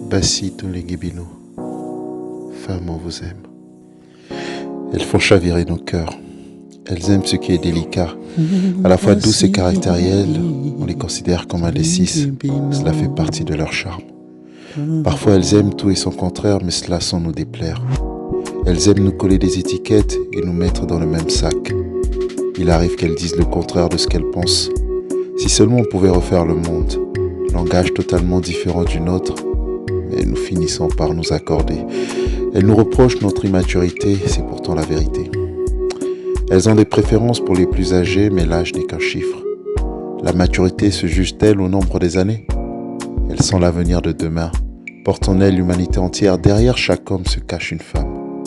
Bassi Tunlingibino, femmes, on vous aime. Elles font chavirer nos cœurs. Elles aiment ce qui est délicat, à la fois douce et caractériel. On les considère comme indécises. Cela fait partie de leur charme. Parfois elles aiment tout et son contraire, mais cela sans nous déplaire. Elles aiment nous coller des étiquettes et nous mettre dans le même sac. Il arrive qu'elles disent le contraire de ce qu'elles pensent. Si seulement on pouvait refaire le monde, langage totalement différent du nôtre, mais nous finissons par nous accorder. Elles nous reprochent notre immaturité, c'est pourtant la vérité. Elles ont des préférences pour les plus âgés, mais l'âge n'est qu'un chiffre. La maturité se juge-t-elle au nombre des années? Elles sont l'avenir de demain. Portent en elles l'humanité entière. Derrière chaque homme se cache une femme.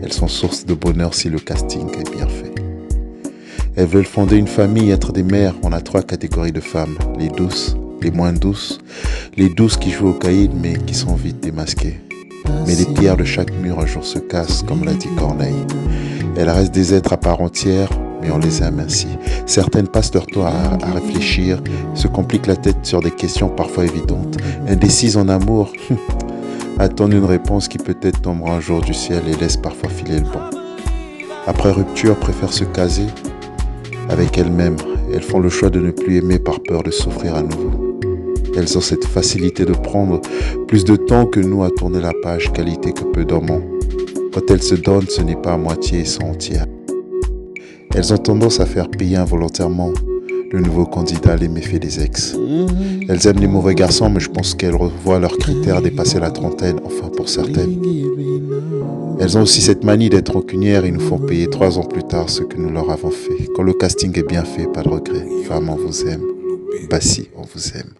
Elles sont source de bonheur si le casting est bien fait. Elles veulent fonder une famille, être des mères. On a 3 catégories de femmes. Les douces, les moins douces, les douces qui jouent au caïd mais qui sont vite démasquées. Mais les pierres de chaque mur un jour se cassent, comme l'a dit Corneille. Elles restent des êtres à part entière, mais on les aime ainsi. Certaines passent leur temps à réfléchir, se compliquent la tête sur des questions parfois évidentes. Indécises en amour, attendent une réponse qui peut-être tombera un jour du ciel et laisse parfois filer le bon. Après rupture, préfèrent se caser avec elles-mêmes. Elles font le choix de ne plus aimer par peur de souffrir à nouveau. Elles ont cette facilité de prendre plus de temps que nous à tourner la page, qualité que peu d'hommes ont. Quand elles se donnent, ce n'est pas à moitié, elles sont entières. Elles ont tendance à faire payer involontairement le nouveau candidat les méfaits des ex. Elles aiment les mauvais garçons, mais je pense qu'elles revoient leurs critères dépasser la trentaine, enfin pour certaines. Elles ont aussi cette manie d'être rancunières et nous font payer 3 ans plus tard ce que nous leur avons fait. Quand le casting est bien fait, pas de regret. Femmes, on vous aime. Bassi, on vous aime.